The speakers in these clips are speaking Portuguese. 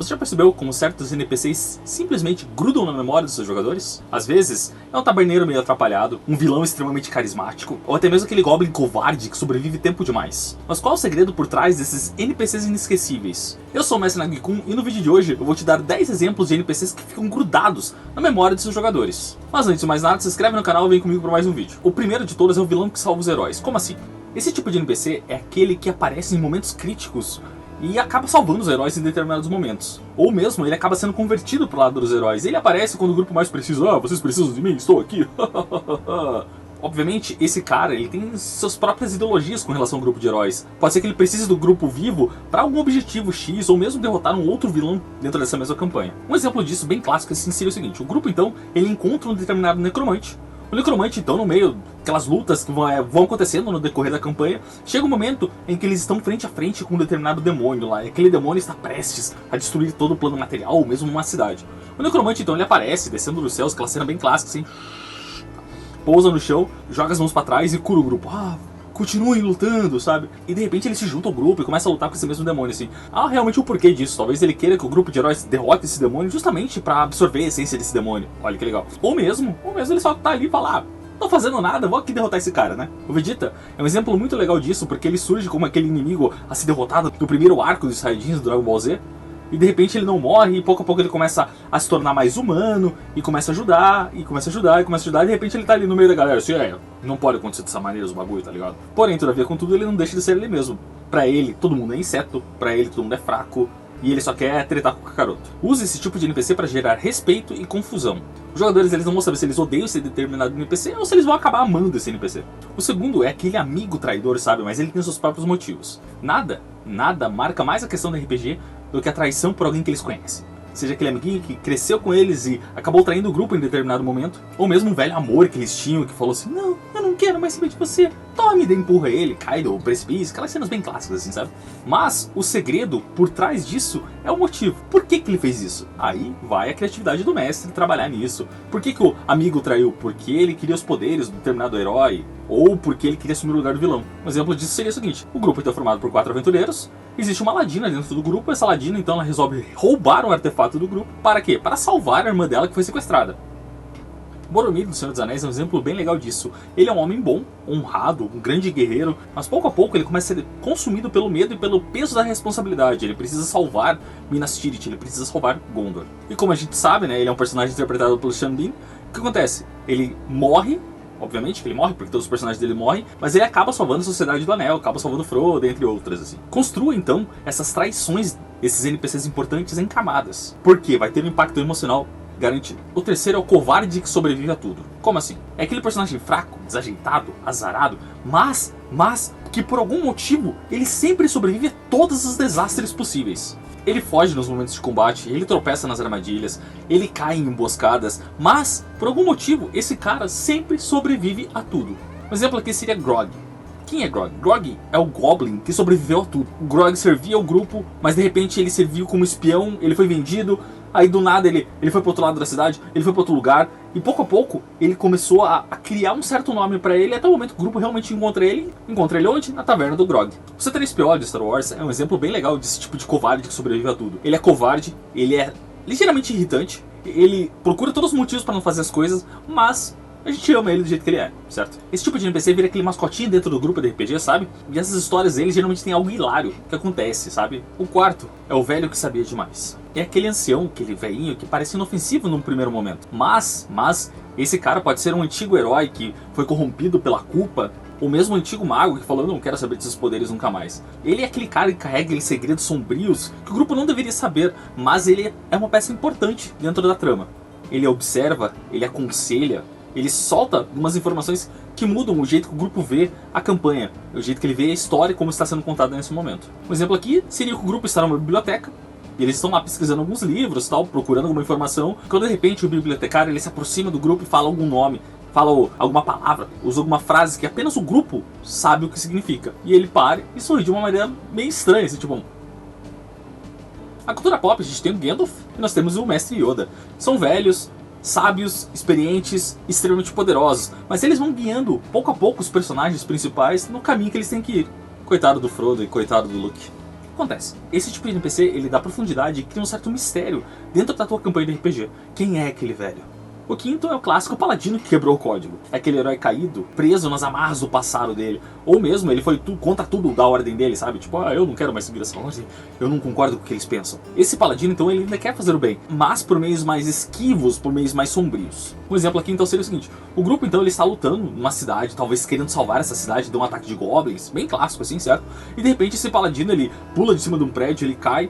Você já percebeu como certos NPCs simplesmente grudam na memória dos seus jogadores? Às vezes, é um taberneiro meio atrapalhado, um vilão extremamente carismático, ou até mesmo aquele Goblin covarde que sobrevive tempo demais. Mas qual é o segredo por trás desses NPCs inesquecíveis? Eu sou o Mestre Nagikun e no vídeo de hoje eu vou te dar 10 exemplos de NPCs que ficam grudados na memória de seus jogadores. Mas antes de mais nada, se inscreve no canal e vem comigo para mais um vídeo. O primeiro de todos é o vilão que salva os heróis. Como assim? Esse tipo de NPC é aquele que aparece em momentos críticos e acaba salvando os heróis em determinados momentos. Ou mesmo, ele acaba sendo convertido pro lado dos heróis. Ele aparece quando o grupo mais precisa. Ah, vocês precisam de mim? Estou aqui. Obviamente, esse cara, ele tem suas próprias ideologias com relação ao grupo de heróis. Pode ser que ele precise do grupo vivo para algum objetivo X, ou mesmo derrotar um outro vilão dentro dessa mesma campanha. Um exemplo disso, bem clássico, assim, seria o seguinte. O grupo, então, ele encontra um determinado necromante. O necromante, então, no meio daquelas lutas que vão acontecendo no decorrer da campanha, chega um momento em que eles estão frente a frente com um determinado demônio lá, e aquele demônio está prestes a destruir todo o plano material, ou mesmo uma cidade. O necromante, então, ele aparece, descendo dos céus, aquela cena bem clássica, assim, pousa no chão, joga as mãos pra trás e cura o grupo. Continuem lutando, sabe? E de repente ele se junta ao grupo e começa a lutar com esse mesmo demônio, assim. Realmente o porquê disso. Talvez ele queira que o grupo de heróis derrote esse demônio justamente pra absorver a essência desse demônio. Olha que legal. Ou mesmo ele só tá ali e fala, tô fazendo nada, vou aqui derrotar esse cara, né? O Vegeta é um exemplo muito legal disso, porque ele surge como aquele inimigo a ser derrotado no primeiro arco dos Saiyajins do Dragon Ball Z. E de repente ele não morre, e pouco a pouco ele começa a se tornar mais humano, e começa a ajudar, e começa a ajudar, e de repente ele tá ali no meio da galera, assim, não pode acontecer dessa maneira os bagulho, tá ligado? Porém, todavia, contudo, ele não deixa de ser ele mesmo. Pra ele, todo mundo é inseto, pra ele todo mundo é fraco, e ele só quer tretar com o Kakaroto. Use esse tipo de NPC pra gerar respeito e confusão. Os jogadores, eles não vão saber se eles odeiam esse determinado NPC, ou se eles vão acabar amando esse NPC. O segundo é aquele amigo traidor, sabe, mas ele tem seus próprios motivos. Nada marca mais a questão do RPG do que a traição por alguém que eles conhecem. Seja aquele amiguinho que cresceu com eles e acabou traindo o grupo em determinado momento, ou mesmo um velho amor que eles tinham que falou assim, não, eu não quero mais saber de você, tome, daí empurra ele, cai do precipício, aquelas cenas bem clássicas assim, sabe? Mas o segredo por trás disso é o motivo. Por que ele fez isso? Aí vai a criatividade do mestre trabalhar nisso. Por que o amigo traiu? Porque ele queria os poderes do determinado herói, ou porque ele queria assumir o lugar do vilão. Um exemplo disso seria o seguinte, o grupo está formado por 4 aventureiros, existe uma ladina dentro do grupo, essa ladina então ela resolve roubar um artefato do grupo, para quê? Para salvar a irmã dela que foi sequestrada. Boromir do Senhor dos Anéis é um exemplo bem legal disso. Ele é um homem bom, honrado, um grande guerreiro, mas pouco a pouco ele começa a ser consumido pelo medo e pelo peso da responsabilidade. Ele precisa salvar Minas Tirith, ele precisa salvar Gondor. E como a gente sabe, né, ele é um personagem interpretado pelo Sean Bean. O que acontece? Ele morre, obviamente que ele morre, porque todos os personagens dele morrem, mas ele acaba salvando a Sociedade do Anel, acaba salvando Frodo, entre outras, assim. Construa, então, essas traições desses NPCs importantes em camadas, porque vai ter um impacto emocional garantido. O terceiro é o covarde que sobrevive a tudo. Como assim? É aquele personagem fraco, desajeitado, azarado, mas que por algum motivo ele sempre sobrevive a todos os desastres possíveis. Ele foge nos momentos de combate, ele tropeça nas armadilhas, ele cai em emboscadas, mas por algum motivo esse cara sempre sobrevive a tudo. Um exemplo aqui seria Grog. Quem é Grog? Grog é o Goblin que sobreviveu a tudo. O Grog servia ao grupo, mas de repente ele serviu como espião, ele foi vendido, aí do nada ele foi pro outro lado da cidade, ele foi pro outro lugar, e pouco a pouco ele começou a criar um certo nome pra ele, até o momento que o grupo realmente encontra ele onde? Na taverna do Grog. O C-3PO de Star Wars é um exemplo bem legal desse tipo de covarde que sobrevive a tudo. Ele é covarde, ele é ligeiramente irritante, ele procura todos os motivos pra não fazer as coisas, mas a gente ama ele do jeito que ele é, certo? Esse tipo de NPC vira aquele mascotinho dentro do grupo de RPG, sabe? E essas histórias dele geralmente tem algo hilário que acontece, sabe? O quarto é o velho que sabia demais. É aquele ancião, aquele velhinho que parece inofensivo num primeiro momento. Mas esse cara pode ser um antigo herói que foi corrompido pela culpa, ou mesmo um antigo mago que falou, não quero saber desses poderes nunca mais. Ele é aquele cara que carrega aqueles segredos sombrios que o grupo não deveria saber, mas ele é uma peça importante dentro da trama. Ele observa, ele aconselha, ele solta umas informações que mudam o jeito que o grupo vê a campanha, o jeito que ele vê a história como está sendo contada nesse momento. Um exemplo aqui seria que o grupo está numa biblioteca, e eles estão lá pesquisando alguns livros, tal, procurando alguma informação, quando de repente o bibliotecário ele se aproxima do grupo e fala algum nome, fala alguma palavra, usa alguma frase que apenas o grupo sabe o que significa. E ele para e sorri de uma maneira meio estranha, assim, tipo... A cultura pop, a gente tem o Gandalf e nós temos o Mestre Yoda. São velhos, sábios, experientes, extremamente poderosos, mas eles vão guiando pouco a pouco os personagens principais no caminho que eles têm que ir. Coitado do Frodo e coitado do Luke. Acontece, esse tipo de NPC ele dá profundidade e cria um certo mistério dentro da tua campanha de RPG. Quem é aquele velho? O quinto é o clássico paladino que quebrou o código. É aquele herói caído, preso nas amarras do passado dele. Ou mesmo ele foi contra tudo da ordem dele, sabe? Tipo, eu não quero mais seguir essa ordem, eu não concordo com o que eles pensam. Esse paladino então ele ainda quer fazer o bem, mas por meios mais esquivos, por meios mais sombrios. Um exemplo aqui então seria o seguinte: o grupo então ele está lutando numa cidade, talvez querendo salvar essa cidade de um ataque de goblins, bem clássico assim, certo? E de repente esse paladino ele pula de cima de um prédio, ele cai,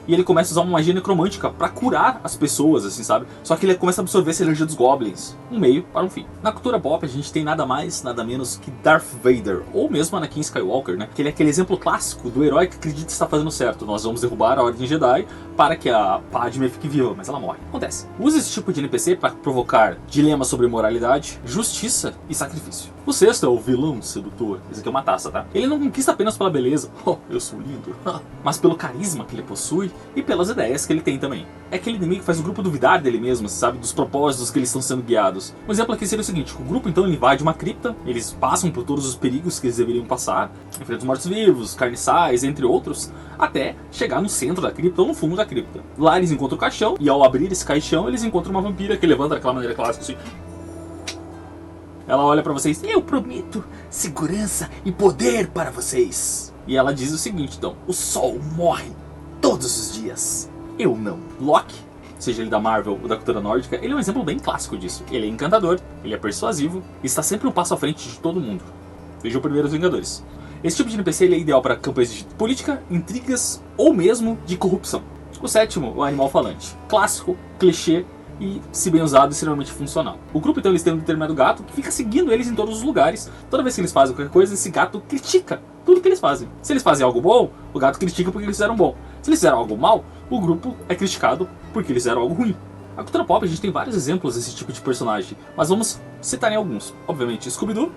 e ele começa a usar uma magia necromântica pra curar as pessoas, assim, sabe? Só que ele começa a absorver essa energia dos goblins. Um meio para um fim. Na cultura pop, a gente tem nada mais, nada menos que Darth Vader, ou mesmo Anakin Skywalker, né? Que ele é aquele exemplo clássico do herói que acredita estar fazendo certo. Nós vamos derrubar a Ordem Jedi para que a Padme fique viva, mas ela morre. Acontece. Usa esse tipo de NPC para provocar dilemas sobre moralidade, justiça e sacrifício. O sexto é o vilão sedutor. Esse aqui é uma taça, tá? Ele não conquista apenas pela beleza, eu sou lindo, mas pelo carisma que ele possui e pelas ideias que ele tem também. É aquele inimigo que faz o grupo duvidar dele mesmo, sabe? Dos propósitos que eles estão sendo guiados. Um exemplo aqui seria o seguinte: o grupo então ele invade uma cripta, eles passam por todos os perigos que eles deveriam passar, enfrentam os mortos-vivos, carniçais, entre outros, até chegar no centro da cripta ou no fundo da cripta. Lá eles encontram o caixão, e ao abrir esse caixão eles encontram uma vampira que levanta daquela maneira clássica assim. Ela olha pra vocês: eu prometo segurança e poder para vocês. E ela diz o seguinte então: o sol morre todos os dias. Eu não. Loki, seja ele da Marvel ou da cultura nórdica, ele é um exemplo bem clássico disso. Ele é encantador, ele é persuasivo e está sempre um passo à frente de todo mundo. Veja o primeiro Vingadores. Esse tipo de NPC ele é ideal para campanhas de política, intrigas ou mesmo de corrupção. O sétimo, o animal falante. Clássico, clichê e, se bem usado, extremamente funcional. O grupo então eles têm um determinado gato que fica seguindo eles em todos os lugares. Toda vez que eles fazem qualquer coisa, esse gato critica tudo que eles fazem. Se eles fazem algo bom, o gato critica porque eles fizeram bom. Se eles fizeram algo mal, o grupo é criticado porque eles fizeram algo ruim. Na cultura pop a gente tem vários exemplos desse tipo de personagem, mas vamos citar em alguns. Obviamente Scooby-Doo,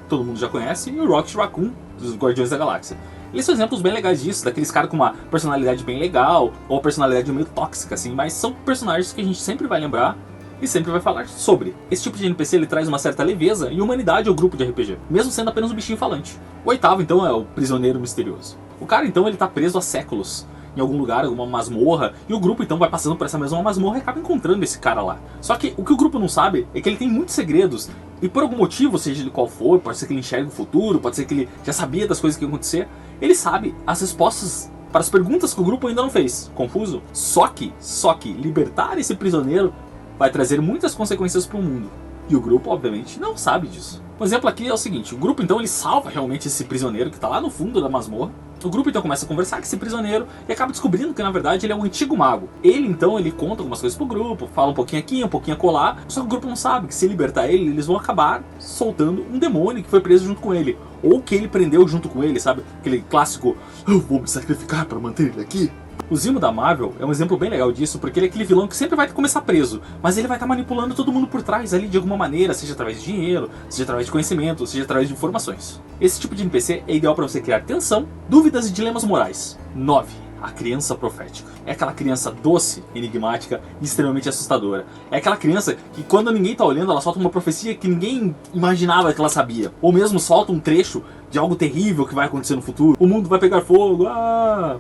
todo mundo já conhece, e o Rocket Raccoon, dos Guardiões da Galáxia. Eles são exemplos bem legais disso, daqueles caras com uma personalidade bem legal, ou uma personalidade meio tóxica, assim, mas são personagens que a gente sempre vai lembrar e sempre vai falar sobre. Esse tipo de NPC ele traz uma certa leveza e humanidade ao grupo de RPG, mesmo sendo apenas um bichinho falante. O oitavo, então, é o prisioneiro misterioso. O cara, então, ele tá preso há séculos em algum lugar, alguma masmorra, e o grupo então vai passando por essa mesma masmorra e acaba encontrando esse cara lá. Só que o que o grupo não sabe é que ele tem muitos segredos, e por algum motivo, seja ele qual for, pode ser que ele enxergue o futuro, pode ser que ele já sabia das coisas que iam acontecer, ele sabe as respostas para as perguntas que o grupo ainda não fez. Confuso? Só que libertar esse prisioneiro vai trazer muitas consequências para o mundo. E o grupo, obviamente, não sabe disso. Um exemplo aqui é o seguinte: o grupo então ele salva realmente esse prisioneiro que está lá no fundo da masmorra. O grupo então começa a conversar com esse prisioneiro e acaba descobrindo que na verdade ele é um antigo mago. Ele então ele conta algumas coisas pro grupo, fala um pouquinho aqui, um pouquinho acolá. Só que o grupo não sabe que se libertar ele, eles vão acabar soltando um demônio que foi preso junto com ele. Ou que ele prendeu junto com ele, sabe? Aquele clássico: eu vou me sacrificar para manter ele aqui. O Zimo da Marvel é um exemplo bem legal disso, porque ele é aquele vilão que sempre vai começar preso, mas ele vai estar manipulando todo mundo por trás ali de alguma maneira, seja através de dinheiro, seja através de conhecimento, seja através de informações. Esse tipo de NPC é ideal para você criar tensão, dúvidas e dilemas morais. 9. A criança profética. É aquela criança doce, enigmática e extremamente assustadora. É aquela criança que quando ninguém tá olhando, ela solta uma profecia que ninguém imaginava que ela sabia. Ou mesmo solta um trecho de algo terrível que vai acontecer no futuro. O mundo vai pegar fogo.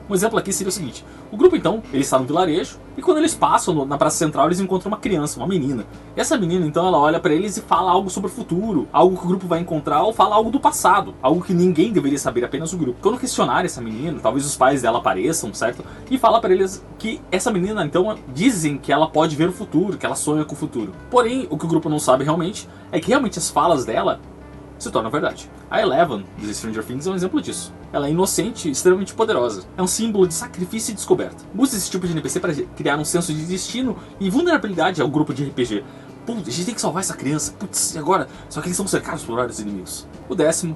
Um exemplo aqui seria o seguinte: o grupo então, ele está no vilarejo, e quando eles passam na praça central, eles encontram uma criança, uma menina. E essa menina então, ela olha pra eles e fala algo sobre o futuro, algo que o grupo vai encontrar, ou fala algo do passado, algo que ninguém deveria saber, apenas o grupo. Quando questionar essa menina, talvez os pais dela apareçam, certo? E fala pra eles que essa menina então, dizem que ela pode ver o futuro, que ela sonha com o futuro. Porém, o que o grupo não sabe realmente é que realmente as falas dela se torna verdade. A Eleven, de Stranger Things, é um exemplo disso. Ela é inocente e extremamente poderosa. É um símbolo de sacrifício e descoberta. Use esse tipo de NPC para criar um senso de destino e vulnerabilidade ao grupo de RPG. Putz, a gente tem que salvar essa criança. Putz, e agora? Só que eles são cercados por vários inimigos. O 10º,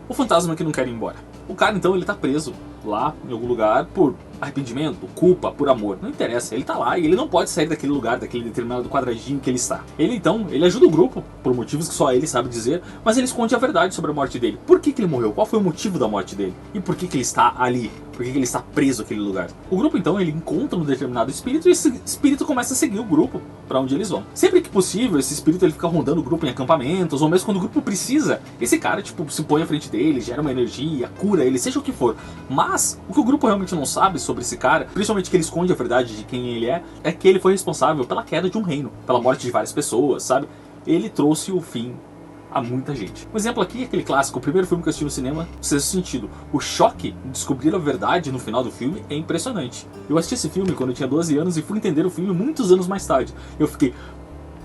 o fantasma que não quer ir embora. O cara então, ele tá preso lá em algum lugar por arrependimento, culpa, por amor, não interessa, ele tá lá e ele não pode sair daquele lugar, daquele determinado quadradinho que ele está. Ele então, ele ajuda o grupo, por motivos que só ele sabe dizer, mas ele esconde a verdade sobre a morte dele. Por que ele morreu? Qual foi o motivo da morte dele? E por que ele está ali, por que ele está preso àquele lugar. O grupo então ele encontra um determinado espírito e esse espírito começa a seguir o grupo para onde eles vão. Sempre que possível, esse espírito ele fica rondando o grupo em acampamentos, ou mesmo quando o grupo precisa, esse cara tipo se põe à frente dele, gera uma energia, cura ele, seja o que for. Mas o que o grupo realmente não sabe sobre esse cara, principalmente que ele esconde a verdade de quem ele é que ele foi responsável pela queda de um reino, pela morte de várias pessoas, sabe? Ele trouxe o fim a muita gente. Um exemplo aqui é aquele clássico, o primeiro filme que eu assisti no cinema, Sexto Sentido. O choque de descobrir a verdade no final do filme é impressionante. Eu assisti esse filme quando eu tinha 12 anos e fui entender o filme muitos anos mais tarde. Eu fiquei,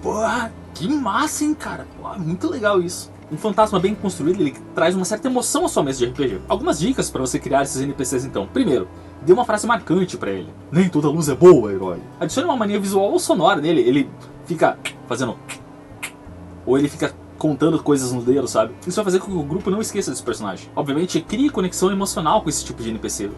porra, que massa, hein, cara? Pô, muito legal isso. Um fantasma bem construído, ele traz uma certa emoção à sua mesa de RPG. Algumas dicas para você criar esses NPCs então. Primeiro, dê uma frase marcante para ele. Nem toda luz é boa, herói. Adicione uma mania visual ou sonora nele. Ele fica fazendo... ou ele fica contando coisas no dedo, sabe? Isso vai fazer com que o grupo não esqueça desse personagem. Obviamente, crie conexão emocional com esse tipo de NPC.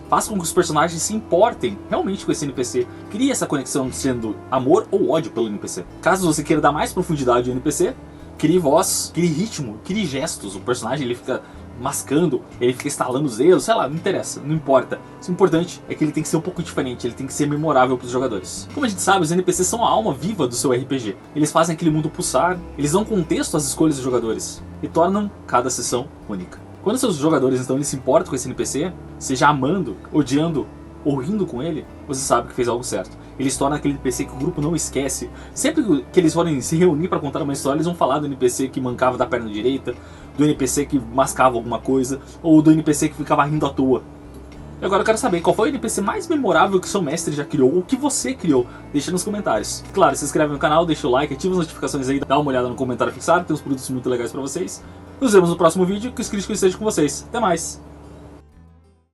Faça com que os personagens se importem realmente com esse NPC. Crie essa conexão sendo amor ou ódio pelo NPC. Caso você queira dar mais profundidade ao NPC, crie voz, crie ritmo, crie gestos. O personagem ele fica mascando, ele fica estalando os dedos, sei lá, não interessa, não importa. O importante é que ele tem que ser um pouco diferente, ele tem que ser memorável para os jogadores. Como a gente sabe, os NPCs são a alma viva do seu RPG. Eles fazem aquele mundo pulsar, eles dão contexto às escolhas dos jogadores e tornam cada sessão única. Quando seus jogadores então eles se importam com esse NPC, seja amando, odiando ou rindo com ele, você sabe que fez algo certo. Eles tornam aquele NPC que o grupo não esquece. Sempre que eles forem se reunir para contar uma história, eles vão falar do NPC que mancava da perna direita, do NPC que mascava alguma coisa, ou do NPC que ficava rindo à toa. E agora eu quero saber qual foi o NPC mais memorável que seu mestre já criou, ou que você criou. Deixa nos comentários. Claro, se inscreve no canal, deixa o like, ativa as notificações aí, dá uma olhada no comentário fixado, tem uns produtos muito legais pra vocês. Nos vemos no próximo vídeo, que os críticos estejam com vocês. Até mais!